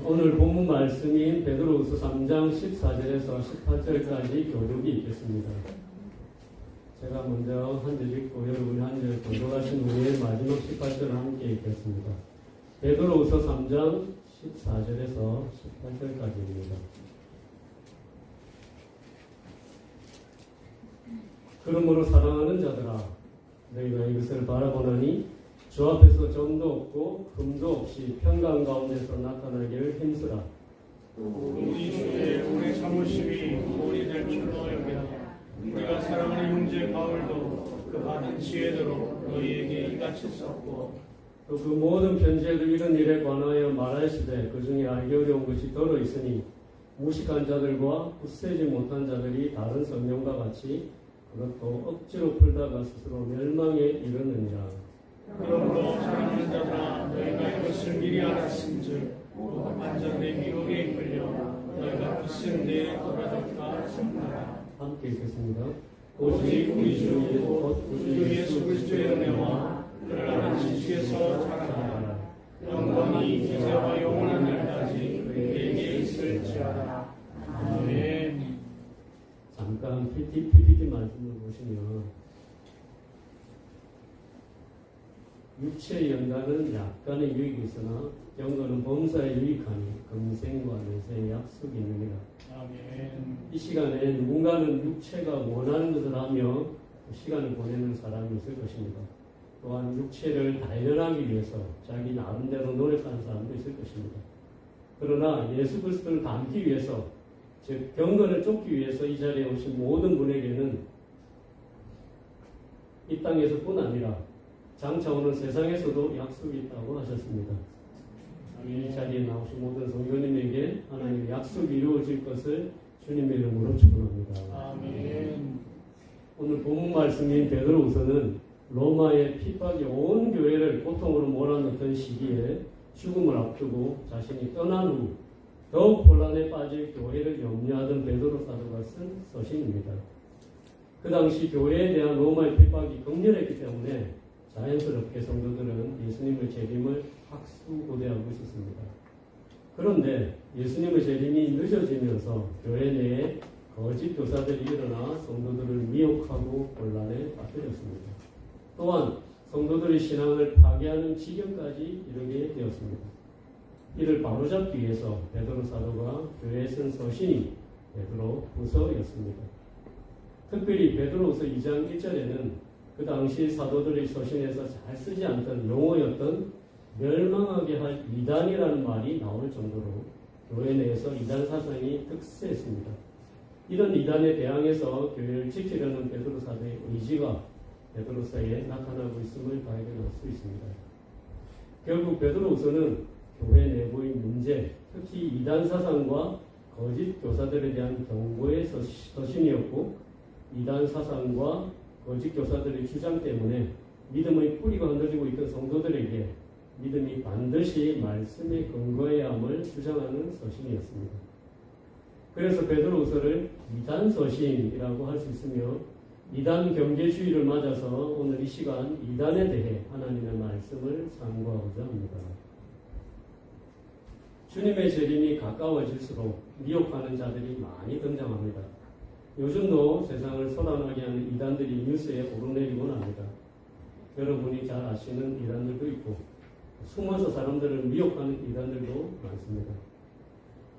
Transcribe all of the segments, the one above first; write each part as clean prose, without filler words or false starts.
오늘 본문 말씀인 베드로후서 3장 14절에서 18절까지 교독이 있겠습니다. 제가 먼저 한 절 읽고 여러분이 한 절 교독하신 후에 마지막 18절을 함께 읽겠습니다. 베드로후서 3장 14절에서 18절까지입니다. 그러므로 사랑하는 자들아, 너희가 이것을 바라보나니 주 앞에서 점도 없고 흠도 없이 평강 가운데서 나타나기를 힘쓰라. 우리 주의 오래 참으심이 본이 될 줄로 여기라. 우리가 사랑하는 형제 바울도 그 받은 지혜대로 너희에게 이같이 썼고 또 그 모든 편지에도 이런 일에 관하여 말하시되 그 중에 알기 어려운 것이 더러 있으니 무식한 자들과 굳세지 못한 자들이 다른 성령과 같이 그것도 억지로 풀다가 스스로 멸망에 이르느니라. 그러므로 사랑하는 자들아, 너희가 이것을 미리 알았은즉 완전 내 미혹에 이끌려 너희가 굳은 내 돌아졌다 생각하라. 함께 읽겠습니다. 오직 우리 주 예수 그리스도의 은혜와 그를 아는 지식에서 자라나라. 영광이 이제와 영원한 날까지 그에게 있을지어다. 아멘. 잠깐 PPT 말씀을 보시면 육체의 연단은 약간의 유익이 있으나 경건은 범사에 유익하니 금생과 내세의 약속이 있느니라. 아멘. 이 시간에 누군가는 육체가 원하는 것을 하며 시간을 보내는 사람이 있을 것입니다. 또한 육체를 단련하기 위해서 자기 나름대로 노력하는 사람도 있을 것입니다. 그러나 예수 그리스도를 닮기 위해서, 즉 경건을 쫓기 위해서 이 자리에 오신 모든 분에게는 이 땅에서뿐 아니라 장차 오는 세상에서도 약속이 있다고 하셨습니다. 이 자리에 나오신 모든 성도님에게 하나님의 약속이 이루어질 것을 주님의 이름으로 축원합니다. 아멘. 오늘 본문 말씀인 베드로후서는 로마의 핍박이 온 교회를 고통으로 몰아넣던 시기에 죽음을 앞두고 자신이 떠난 후 더욱 혼란에 빠질 교회를 염려하던 베드로 사도가 쓴 서신입니다. 그 당시 교회에 대한 로마의 핍박이 극렬했기 때문에 자연스럽게 성도들은 예수님의 재림을 학수고대하고 있었습니다. 그런데 예수님의 재림이 늦어지면서 교회 내에 거짓 교사들이 일어나 성도들을 미혹하고 혼란에 빠뜨렸습니다. 또한 성도들의 신앙을 파괴하는 지경까지 이르게 되었습니다. 이를 바로잡기 위해서 베드로 사도가 교회에 쓴 서신이 베드로후서였습니다. 특별히 베드로후서 2장 1절에는 그 당시 사도들의 서신에서 잘 쓰지 않던 용어였던 멸망하게 할 이단이라는 말이 나올 정도로 교회 내에서 이단 사상이 득세했습니다. 이런 이단에 대항해서 교회를 지키려는 베드로 사도의 의지가 베드로서에 나타나고 있음을 발견할 수 있습니다. 결국 베드로후서는 교회 내부의 문제, 특히 이단 사상과 거짓 교사들에 대한 경고의 서신이었고, 이단 사상과 거짓 교사들의 주장 때문에 믿음의 뿌리가 흔들리고 있던 성도들에게 믿음이 반드시 말씀에 근거해야 함을 주장하는 서신이었습니다. 그래서 베드로후서를 이단 서신이라고 할 수 있으며, 이단 경계주의를 맞아서 오늘 이 시간 이단에 대해 하나님의 말씀을 상고하고자 합니다. 주님의 재림이 가까워질수록 미혹하는 자들이 많이 등장합니다. 요즘도 세상을 소란하게 하는 이단들이 뉴스에 오르내리곤 합니다. 여러분이 잘 아시는 이단들도 있고 숨어서 사람들을 미혹하는 이단들도 많습니다.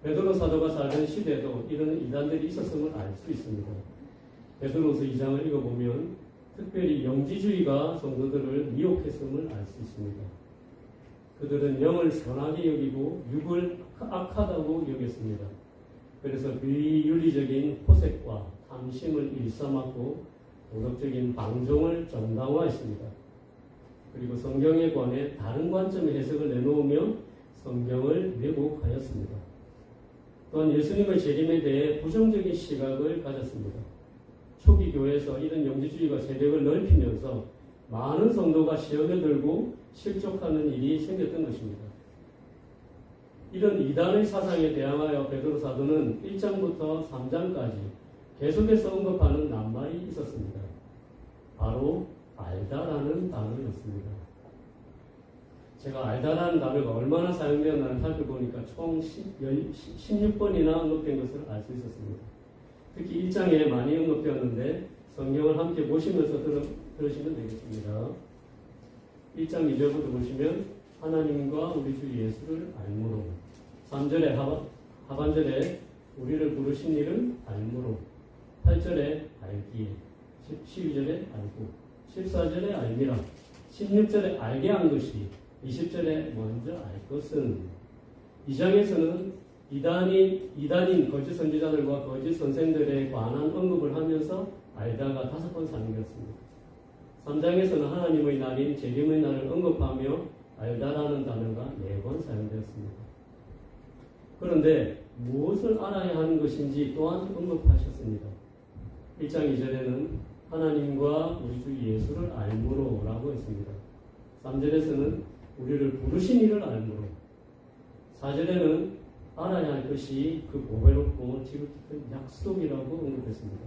베드로 사도가 살던 시대에도 이런 이단들이 있었음을 알 수 있습니다. 베드로서 2장을 읽어보면 특별히 영지주의가 성도들을 미혹했음을 알 수 있습니다. 그들은 영을 선하게 여기고 육을 악하다고 여겼습니다. 그래서 비윤리적인 호색과 탐심을 일삼았고 도덕적인 방종을 정당화했습니다. 그리고 성경에 관해 다른 관점의 해석을 내놓으며 성경을 왜곡하였습니다. 또한 예수님의 재림에 대해 부정적인 시각을 가졌습니다. 초기 교회에서 이런 영지주의가 세력을 넓히면서 많은 성도가 시험에 들고 실족하는 일이 생겼던 것입니다. 이런 이단의 사상에 대항하여 베드로 사도는 1장부터 3장까지 계속해서 언급하는 낱말이 있었습니다. 바로 알다라는 단어였습니다. 제가 알다라는 단어가 얼마나 사용되었나를 살펴보니까 총 16번이나 언급된 것을 알 수 있었습니다. 특히 1장에 많이 언급되었는데 성경을 함께 보시면서 들으시면 되겠습니다. 1장 2절부터 보시면 하나님과 우리 주 예수를 알므로, 3절에 하반절에 우리를 부르신 이를 알므로, 8절에 알기에, 12절에 알고, 14절에 알미라, 16절에 알게 한 것이, 20절에 먼저 알 것은. 2장에서는 이단인 거짓 선지자들과 거짓 선생들에 관한 언급을 하면서 알다가 5번 사용되었습니다. 3장에서는 하나님의 날인 재림의 날을 언급하며 알다라는 단어가 4번 사용되었습니다. 그런데 무엇을 알아야 하는 것인지 또한 언급하셨습니다. 1장 2절에는 하나님과 우리 주 예수를 알므로 라고 했습니다. 3절에서는 우리를 부르신 이를 알므로, 4절에는 알아야 할 것이 그 보배롭고 지극히 약속이라고 언급했습니다.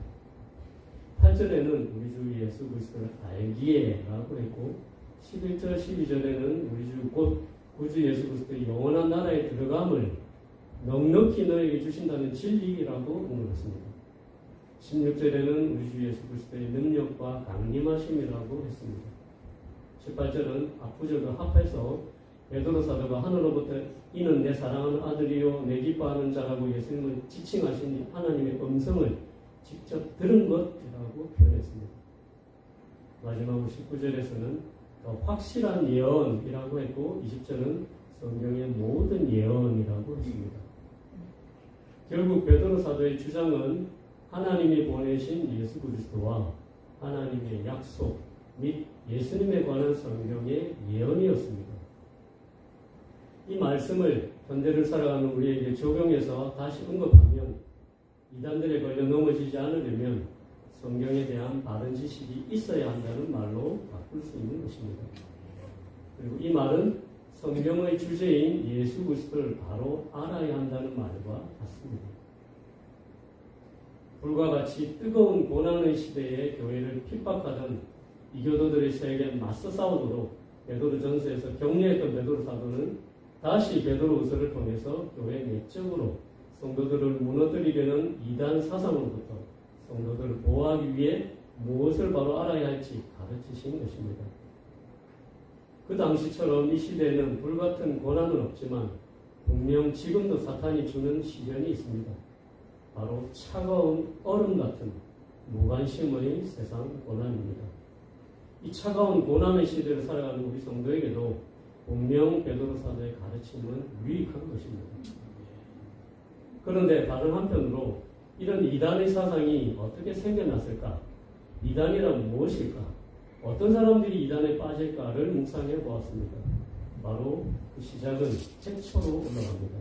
8절에는 우리 주 예수 그리스도를 알기에 라고 했고, 11절 12절에는 우리 주 곧 구주 예수 그리스도의 영원한 나라에 들어감을 넉넉히 너에게 주신다는 진리라고 언급했습니다. 16절에는 우리 주 예수 그리스도의 능력과 강림하심이라고 했습니다. 18절은 앞구절과 합해서 베드로 사도가 하늘로부터 이는 내 사랑하는 아들이요 내 기뻐하는 자라고 예수님을 지칭하신 하나님의 음성을 직접 들은 것이라고 표현했습니다. 마지막으로 19절에서는 더 확실한 예언이라고 했고 20절은 성경의 모든 예언이라고 했습니다. 결국 베드로 사도의 주장은 하나님이 보내신 예수 그리스도와 하나님의 약속 및 예수님에 관한 성경의 예언이었습니다. 이 말씀을 현대를 살아가는 우리에게 적용해서 다시 언급하면 이단들에 걸려 넘어지지 않으려면 성경에 대한 바른 지식이 있어야 한다는 말로 바꿀 수 있는 것입니다. 그리고 이 말은 성경의 주제인 예수 그리스도를 바로 알아야 한다는 말과 같습니다. 불과 같이 뜨거운 고난의 시대에 교회를 핍박하던 이교도들의 세계에 맞서 싸우도록 베드로 전서에서 격려했던 베드로 사도는 다시 베드로후서를 통해서 교회 내적으로 성도들을 무너뜨리려는 이단 사상으로부터 성도들을 보호하기 위해 무엇을 바로 알아야 할지 가르치신 것입니다. 그 당시처럼 이 시대에는 불같은 고난은 없지만 분명 지금도 사탄이 주는 시련이 있습니다. 바로 차가운 얼음 같은 무관심의 세상 고난입니다. 이 차가운 고난의 시대를 살아가는 우리 성도에게도 분명 베드로 사도의 가르침은 유익한 것입니다. 그런데 다른 한편으로 이런 이단의 사상이 어떻게 생겨났을까? 이단이란 무엇일까? 어떤 사람들이 이단에 빠질까를 묵상해 보았습니다. 바로 그 시작은 태초로 올라갑니다.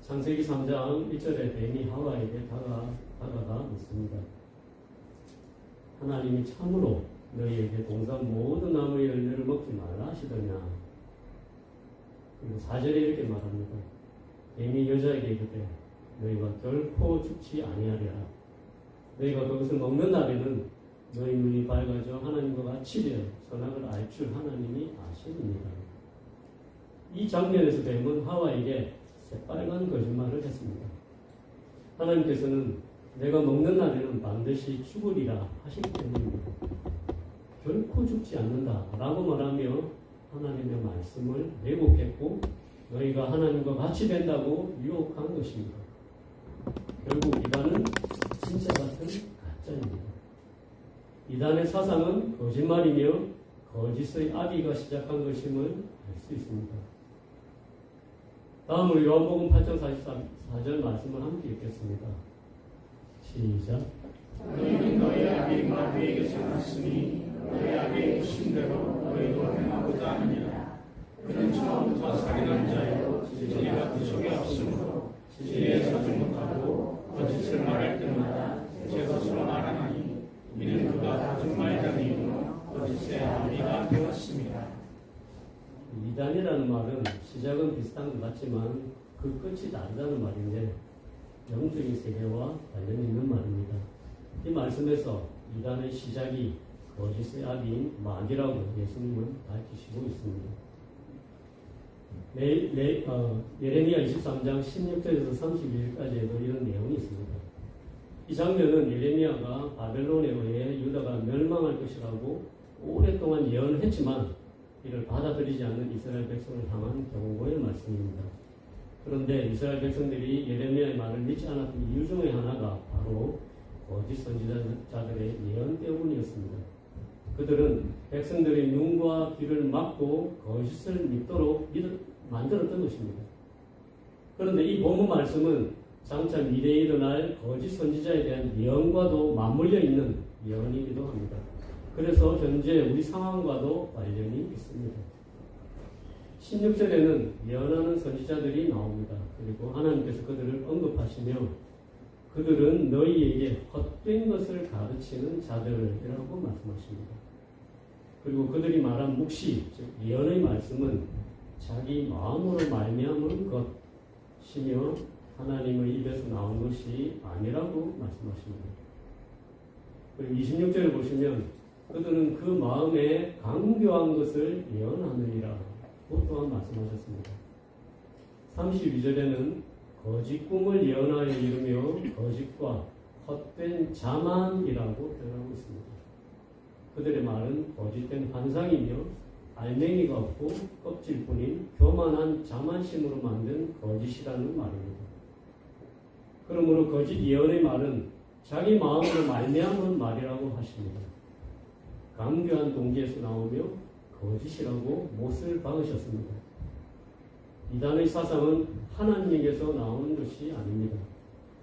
창세기 3장 1절에 뱀이 하와에게 다가가 묻습니다. 하나님이 참으로 너희에게 동산 모든 나무의 열매를 먹지 말라 하시더냐. 그리고 4절에 이렇게 말합니다. 뱀이 여자에게 이르되 너희가 결코 죽지 아니하리라. 너희가 그것을 먹는 날에는 너희 눈이 밝아져 하나님과 같이 되어 선악을 알 줄 하나님이 아십니다. 이 장면에서 뱀은 하와에게 새빨간 거짓말을 했습니다. 하나님께서는 내가 먹는 날에는 반드시 죽으리라 하시기 때문입니다. 결코 죽지 않는다 라고 말하며 하나님의 말씀을 왜곡했고 너희가 하나님과 같이 된다고 유혹한 것입니다. 결국 이단은 진짜 같은 가짜입니다. 이단의 사상은 거짓말이며 거짓의 아비가 시작한 것임을 알 수 있습니다. 다음으로 요한복음 8장 44절 말씀을 함께 읽겠습니다. 시작. 너희는 너희 아비 마귀에게서 났으니 너희 아비의 신대로 너희도 행하고자 하느니라. 그는 처음부터 살인한 자요 진리가 그 속에 없으므로 진리에서 못하고 거짓을 말할 때마다 제 것으로 말하나니 이는 그가 거짓말장이요 거짓의 아비가 되었습니다. 이단이라는 말은 시작은 비슷한 것 같지만 그 끝이 다르다는 말인데 영적인 세계와 관련이 있는 말입니다. 이 말씀에서 이단의 시작이 거짓의 아비인 마귀라고 예수님은 밝히시고 있습니다. 예레미야 23장 16절에서 31절까지에도 이런 내용이 있습니다. 이 장면은 예레미야가 바벨론에 의해 유다가 멸망할 것이라고 오랫동안 예언을 했지만 이를 받아들이지 않는 이스라엘 백성을 향한 경고의 말씀입니다. 그런데 이스라엘 백성들이 예레미야의 말을 믿지 않았던 이유 중에 하나가 바로 거짓 선지자들의 예언 때문이었습니다. 그들은 백성들의 눈과 귀를 막고 거짓을 믿도록 만들었던 것입니다. 그런데 이 본문 말씀은 장차 미래에 일어날 거짓 선지자에 대한 예언과도 맞물려 있는 예언이기도 합니다. 그래서 현재 우리 상황과도 관련이 있습니다. 16절에는 예언하는 선지자들이 나옵니다. 그리고 하나님께서 그들을 언급하시며 그들은 너희에게 헛된 것을 가르치는 자들이라고 말씀하십니다. 그리고 그들이 말한 묵시, 즉 예언의 말씀은 자기 마음으로 말미암은 것이며 하나님의 입에서 나온 것이 아니라고 말씀하십니다. 그리고 26절을 보시면 그들은 그 마음에 강교한 것을 예언하느니라 고 또한 말씀하셨습니다. 32절에는 거짓 꿈을 예언하여 이르며 거짓과 헛된 자만이라고 표현하고 있습니다. 그들의 말은 거짓된 환상이며 알맹이가 없고 껍질뿐인 교만한 자만심으로 만든 거짓이라는 말입니다. 그러므로 거짓 예언의 말은 자기 마음으로 말미암은 말이라고 하십니다. 강교한 동기에서 나오며 거짓이라고 못을 박으셨습니다. 이단의 사상은 하나님에게서 나오는 것이 아닙니다.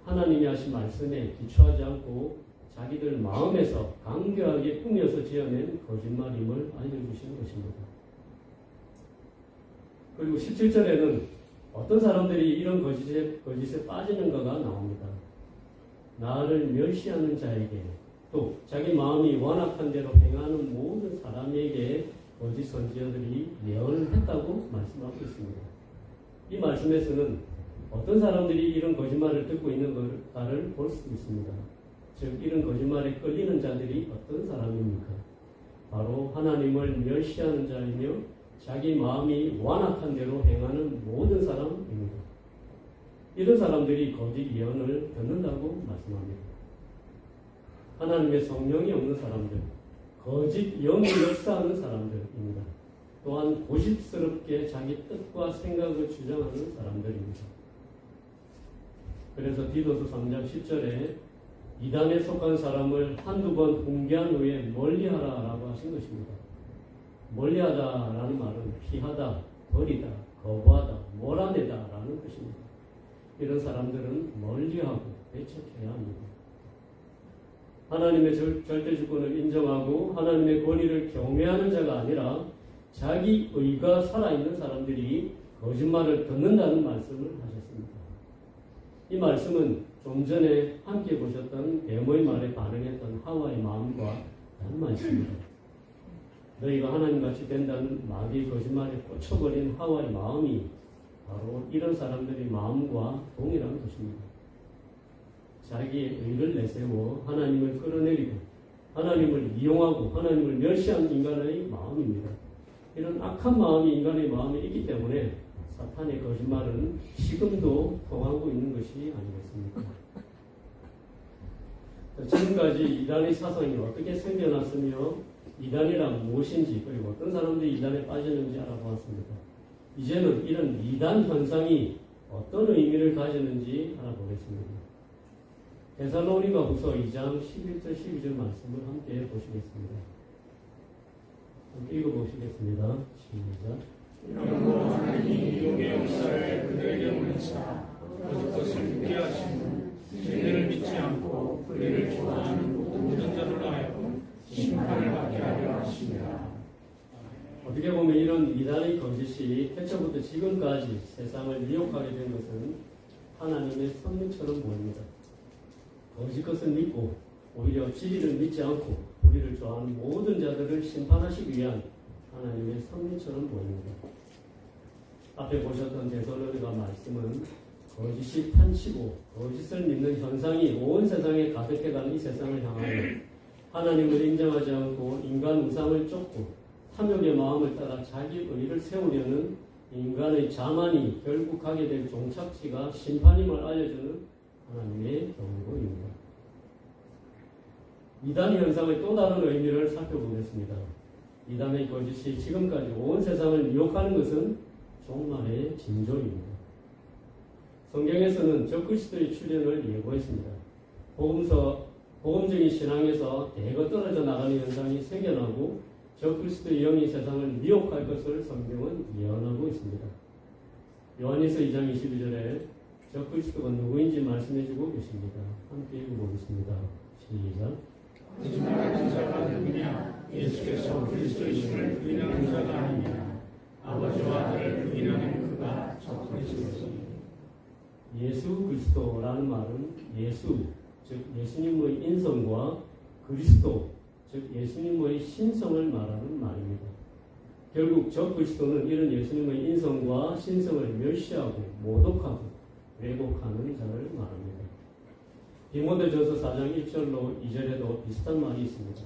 하나님이 하신 말씀에 기초하지 않고 자기들 마음에서 강교하게 꾸며서 지어낸 거짓말임을 알려주시는 것입니다. 그리고 17절에는 어떤 사람들이 이런 거짓에 빠지는가가 나옵니다. 나를 멸시하는 자에게 또 자기 마음이 완악한 대로 행하는 모든 사람에게 거짓 선지자들이 예언을 했다고 말씀하고 있습니다. 이 말씀에서는 어떤 사람들이 이런 거짓말을 듣고 있는 것을 볼 수 있습니다. 즉 이런 거짓말에 끌리는 자들이 어떤 사람입니까? 바로 하나님을 멸시하는 자이며 자기 마음이 완악한 대로 행하는 모든 사람입니다. 이런 사람들이 거짓 예언을 듣는다고 말씀합니다. 하나님의 성령이 없는 사람들, 거짓 영이 역사하는 사람들입니다. 또한 고집스럽게 자기 뜻과 생각을 주장하는 사람들입니다. 그래서 디도서 3장 10절에 이단에 속한 사람을 한두 번 훈계한 후에 멀리하라라고 하신 것입니다. 멀리하다라는 말은 피하다, 버리다, 거부하다, 몰아내다라는 것입니다. 이런 사람들은 멀리하고 배척해야 합니다. 하나님의 절대 주권을 인정하고 하나님의 권위를 경외하는 자가 아니라 자기 의가 살아있는 사람들이 거짓말을 듣는다는 말씀을 하셨습니다. 이 말씀은 좀 전에 함께 보셨던 뱀의 말에 반응했던 하와의 마음과 다른 말씀입니다. 너희가 하나님같이 된다는 마귀의 거짓말에 꽂혀버린 하와의 마음이 바로 이런 사람들의 마음과 동일한 것입니다. 자기의 의를 내세워 하나님을 끌어내리고 하나님을 이용하고 하나님을 멸시한 인간의 마음입니다. 이런 악한 마음이 인간의 마음에 있기 때문에 사탄의 거짓말은 지금도 통하고 있는 것이 아니겠습니까? 지금까지 이단의 사상이 어떻게 생겨났으며 이단이란 무엇인지 그리고 어떤 사람들이 이단에 빠지는지 알아보았습니다. 이제는 이런 이단 현상이 어떤 의미를 가지는지 알아보겠습니다. 데살로니가후서 2장 11절 12절 말씀을 함께 보시겠습니다. 함께 읽어보시겠습니다. 시작. 그러므로 하나님이 용의 역사를 그들에게 보내사 거짓 것을 믿게 하시는 진리를 믿지 않고 그리를 좋아하는 모든 자들로 하여금 심판을 받게 하려 하시니라. 어떻게 보면 이런 이단의 거짓이 태초부터 지금까지 세상을 미혹하게 된 것은 하나님의 섭리처럼 보입니다. 거짓 것을 믿고 오히려 진리를 믿지 않고 우리를 좋아하는 모든 자들을 심판하시기 위한 하나님의 섭리처럼 보입니다. 앞에 보셨던 데살로니가 말씀은 거짓이 판치고 거짓을 믿는 현상이 온 세상에 가득해가는 이 세상을 향하여 하나님을 인정하지 않고 인간 우상을 쫓고 탐욕의 마음을 따라 자기 의를 세우려는 인간의 자만이 결국 하게 될 종착지가 심판임을 알려주는 하나님의 경고입니다. 이단 현상의 또 다른 의미를 살펴보겠습니다. 이단의 거짓이 지금까지 온 세상을 미혹하는 것은 종말의 징조입니다. 성경에서는 적그리스도의 출현을 예고했습니다. 복음적인 신앙에서 대거 떨어져 나가는 현상이 생겨나고 적그리스도의 영이 세상을 미혹할 것을 성경은 예언하고 있습니다. 요한일서 2장 22절에 적그리스도가 누구인지 말씀해주고 계십니다. 함께 읽어보겠습니다. 시작. 거짓말하는 자가 누구냐? 예수께서 그리스도이심을 부인하는 자가 아니냐? 아버지와 아들을 부인하는 그가 적그리스도이니. 예수 그리스도라는 말은 예수, 즉 예수님의 인성과 그리스도, 즉 예수님의 신성을 말하는 말입니다. 결국 적그리스도는 이런 예수님의 인성과 신성을 멸시하고 모독하고 왜곡하는 자를 말합니다. 디모데전서 4장 1절로 2절에도 비슷한 말이 있습니다.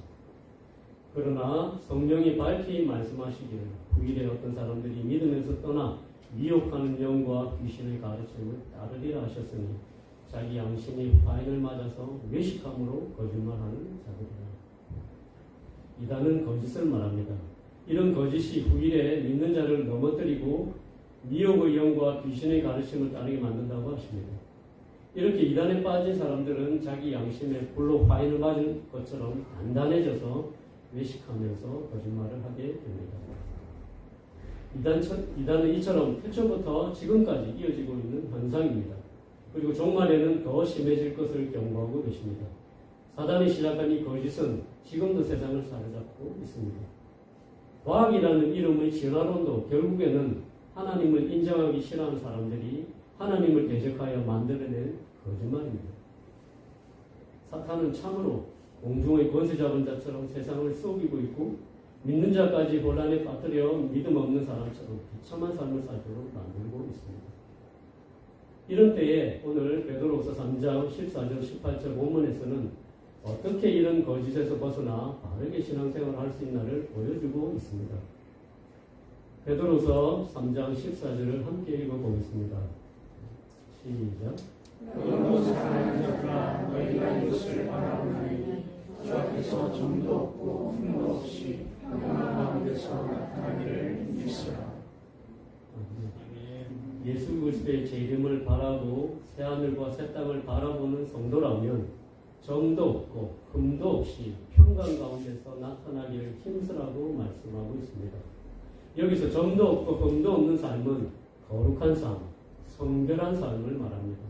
그러나 성령이 밝히 말씀하시기를 후일에 어떤 사람들이 믿으면서 떠나 미혹하는 영과 귀신의 가르침을 따르리라 하셨으니 자기 양심이 화인을 맞아서 외식함으로 거짓말하는 자들이라. 이단은 거짓을 말합니다. 이런 거짓이 후일에 믿는 자를 넘어뜨리고 미혹의 영과 귀신의 가르침을 따르게 만든다고 하십니다. 이렇게 이단에 빠진 사람들은 자기 양심에 불로 화인을 맞은 것처럼 단단해져서 외식하면서 거짓말을 하게 됩니다. 이단은 이처럼 태초부터 지금까지 이어지고 있는 현상입니다. 그리고 종말에는 더 심해질 것을 경고하고 계십니다. 사단이 시작한 이 거짓은 지금도 세상을 사로잡고 있습니다. 과학이라는 이름의 진화론도 결국에는 하나님을 인정하기 싫어하는 사람들이 하나님을 대적하여 만들어낸 거짓말입니다. 사탄은 참으로 공중의 권세 잡은 자처럼 세상을 속이고 있고 믿는 자까지 혼란에 빠뜨려 믿음 없는 사람처럼 비참한 삶을 살도록 만들고 있습니다. 이런 때에 오늘 베드로후서 3장 14절 18절 본문에서는 어떻게 이런 거짓에서 벗어나 바르게 신앙생활을 할 수 있나를 보여주고 있습니다. 베드로후서 3장 14절을 함께 읽어보겠습니다. 시작. 너희도 사랑하는 자들아 너희가 이것을 바라보나니 주 앞에서 정도 없고 흠도 없이 평안 가운데서 나타나기를 믿으라. 예수 그리스도의 제 이름을 바라고 새하늘과 새 땅을 바라보는 성도라면 정도 없고 흠도 없이 평강 가운데서 나타나기를 힘쓰라고 말씀하고 있습니다. 여기서 정도 없고 흠도 없는 삶은 거룩한 삶, 성결한 삶을 말합니다.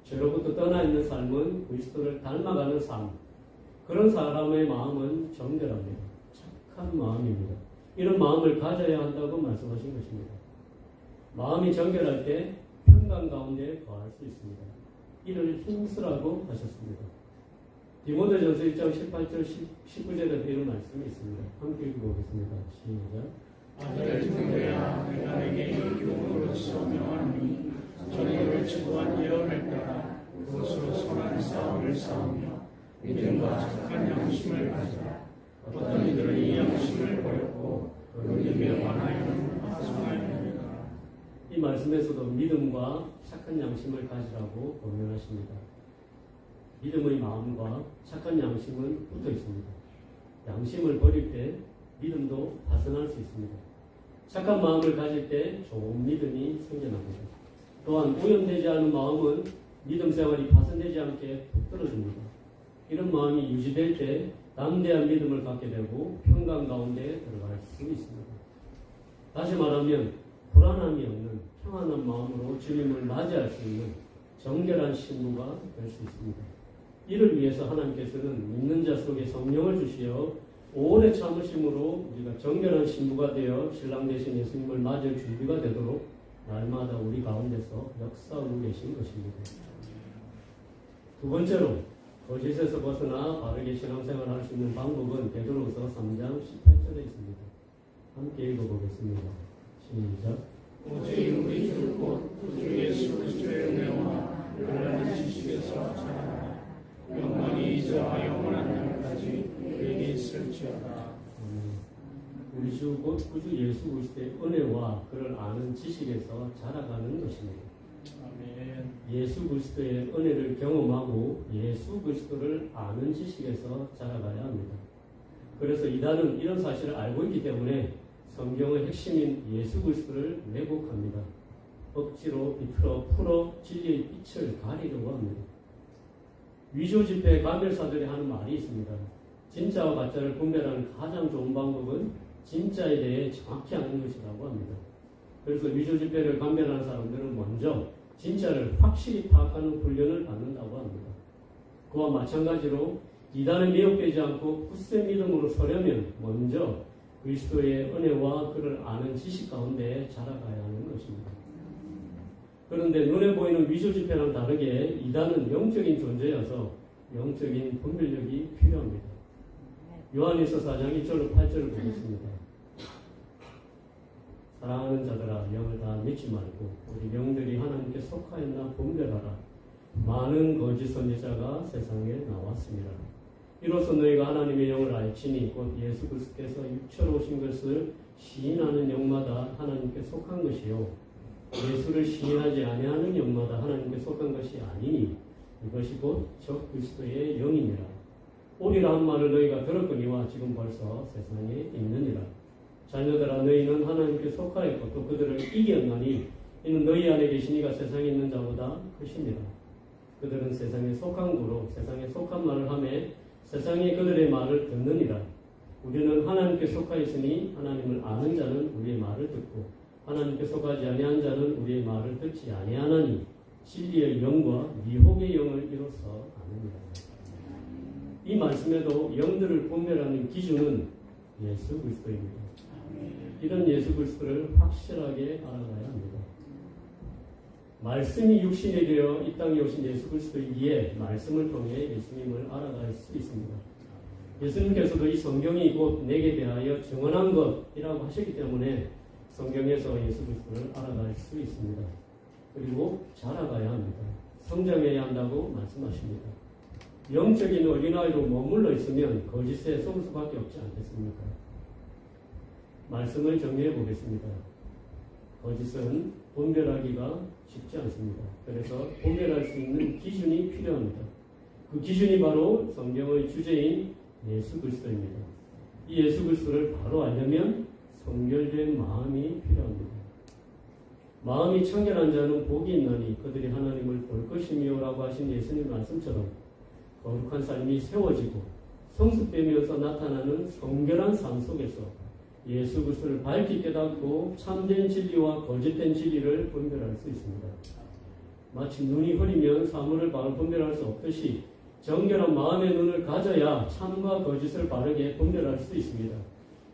죄로부터 떠나 있는 삶은 그리스도를 닮아가는 삶. 그런 사람의 마음은 정결합니다. 착한 마음입니다. 이런 마음을 가져야 한다고 말씀하신 것입니다. 마음이 정결할 때 평강 가운데 거할 수 있습니다. 이를 힘쓰라고 하셨습니다. 디모데전서 1장 18절 19절에 이런 말씀이 있습니다. 함께 읽어보겠습니다. 시작. 아들 디모데야 내가 내게 이 교훈으로서 명하노니 전에 외치고한 예언을 따라 그것으로 선한 싸움을 싸우며 믿음과 착한 양심을 가지라. 어떤 이들은 이 양심을 버렸고 그 믿음에 관하여는 파송하였느니라. 이 말씀에서도 믿음과 착한 양심을 가지라고 권면하십니다. 믿음의 마음과 착한 양심은 붙어 있습니다. 양심을 버릴 때 믿음도 파손할 수 있습니다. 착한 마음을 가질 때 좋은 믿음이 생겨납니다. 또한 오염되지 않은 마음은 믿음 생활이 파손되지 않게 붙들어줍니다. 이런 마음이 유지될 때 담대한 믿음을 갖게 되고 평강 가운데 들어갈 수 있습니다. 다시 말하면 불안함이 없는 평안한 마음으로 주님을 맞이할 수 있는 정결한 신부가 될 수 있습니다. 이를 위해서 하나님께서는 믿는 자 속에 성령을 주시어 오래 참으심으로 우리가 정결한 신부가 되어 신랑 되신 예수님을 맞을 준비가 되도록 날마다 우리 가운데서 역사하고 계신 것입니다. 두 번째로 거짓에서 벗어나 바르게 신앙생활을 할 수 있는 방법은 베드로후서 3장 18절에 있습니다. 함께 읽어보겠습니다. 시작. 오직 우리 주 곧 구주 예수 그리스도의 은혜와 하나님의 지식에서 자라라. 영광이 이제와 영원한 날까지 우리에게 있을지어다. 우리 주 곧 구주 예수 그리스도의 은혜와 그를 아는 지식에서 자라가는 것입니다. 아멘. 예수 그리스도의 은혜를 경험하고 예수 그리스도를 아는 지식에서 자라가야 합니다. 그래서 이단은 이런 사실을 알고 있기 때문에 성경의 핵심인 예수 그리스도를 왜곡합니다. 억지로 비틀어 풀어 진리의 빛을 가리려고 합니다. 위조 집회 감별사들이 하는 말이 있습니다. 진짜와 가짜를 분별하는 가장 좋은 방법은 진짜에 대해 정확히 아는 것이라고 합니다. 그래서 위조 집회를 감별하는 사람들은 먼저 진짜를 확실히 파악하는 훈련을 받는다고 합니다. 그와 마찬가지로 이단에 미혹되지 않고 굳센 믿음으로 서려면 먼저 그리스도의 은혜와 그를 아는 지식 가운데 자라가야 하는 것입니다. 그런데 눈에 보이는 위조 집회랑 다르게 이단은 영적인 존재여서 영적인 분별력이 필요합니다. 요한일서 4장 1절로 8절을 보겠습니다. 사랑하는 자들아 영을 다 믿지 말고 우리 영들이 하나님께 속하였나 분별하라. 많은 거짓 선지자가 세상에 나왔습니다. 이로써 너희가 하나님의 영을 알지니 곧 예수 그리스도께서 육체로 오신 것을 시인하는 영마다 하나님께 속한 것이요 예수를 시인하지 아니하는 영마다 하나님께 속한 것이 아니니 이것이 곧 적 그리스도의 영이니라. 오리라 한 말을 너희가 들었거니와 지금 벌써 세상에 있느니라. 자녀들아 너희는 하나님께 속하였고 또 그들을 이겼나니 이는 너희 안에 계신 이가 세상에 있는 자보다 크십니다. 그들은 세상에 속한 구로 세상에 속한 말을 하매 세상이 그들의 말을 듣느니라. 우리는 하나님께 속하였으니 하나님을 아는 자는 우리의 말을 듣고 하나님께 속하지 아니한 자는 우리의 말을 듣지 아니하나니 진리의 영과 미혹의 영을 이로써 아느니라. 이 말씀에도 영들을 분별하는 기준은 예수 그리스도입니다. 이런 예수 그리스도를 확실하게 알아가야 합니다. 말씀이 육신이 되어 이 땅에 오신 예수 그리스도이기에 말씀을 통해 예수님을 알아갈 수 있습니다. 예수님께서도 이 성경이 곧 내게 대하여 증언한 것이라고 하셨기 때문에 성경에서 예수 그리스도를 알아갈 수 있습니다. 그리고 자라가야 합니다. 성장해야 한다고 말씀하십니다. 영적인 어린아이로 머물러 있으면 거짓에 속을 수밖에 없지 않겠습니까? 말씀을 정리해 보겠습니다. 거짓은 분별하기가 쉽지 않습니다. 그래서 분별할 수 있는 기준이 필요합니다. 그 기준이 바로 성경의 주제인 예수 그리스도입니다. 이 예수 그리스도를 바로 알려면 성결된 마음이 필요합니다. 마음이 청결한 자는 복이 있나니 그들이 하나님을 볼 것이며라고 하신 예수님 말씀처럼 거룩한 삶이 세워지고 성숙되면서 나타나는 성결한 삶 속에서 예수 그리스도를 밝히 깨닫고 참된 진리와 거짓된 진리를 분별할 수 있습니다. 마치 눈이 흐리면 사물을 바로 분별할 수 없듯이 정결한 마음의 눈을 가져야 참과 거짓을 바르게 분별할 수 있습니다.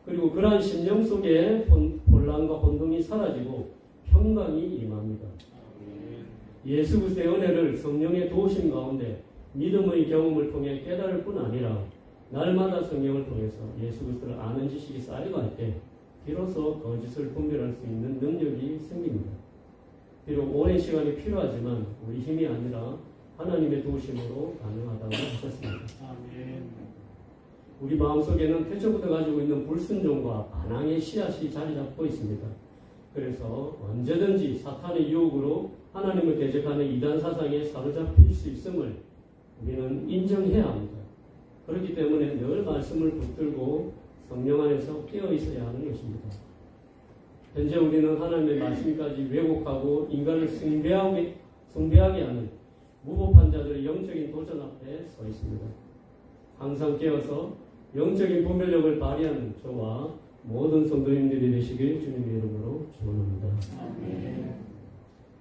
그리고 그러한 심령 속에 혼란과 혼동이 사라지고 평강이 임합니다. 예수 그리스도의 은혜를 성령의 도우심 가운데 믿음의 경험을 통해 깨달을 뿐 아니라 날마다 성경을 통해서 예수 그리스도를 아는 지식이 쌓여갈 때 비로소 거짓을 분별할 수 있는 능력이 생깁니다. 비록 오랜 시간이 필요하지만 우리 힘이 아니라 하나님의 도우심으로 가능하다고 하셨습니다. 아멘. 우리 마음속에는 태초부터 가지고 있는 불순종과 반항의 씨앗이 자리 잡고 있습니다. 그래서 언제든지 사탄의 유혹으로 하나님을 대적하는 이단 사상에 사로잡힐 수 있음을 우리는 인정해야 합니다. 그렇기 때문에 늘 말씀을 붙들고 성령 안에서 깨어 있어야 하는 것입니다. 현재 우리는 하나님의 말씀까지 왜곡하고 인간을 숭배하게 하는 무법한 자들의 영적인 도전 앞에 서 있습니다. 항상 깨어서 영적인 분별력을 발휘하는 저와 모든 성도님들이 되시길 주님의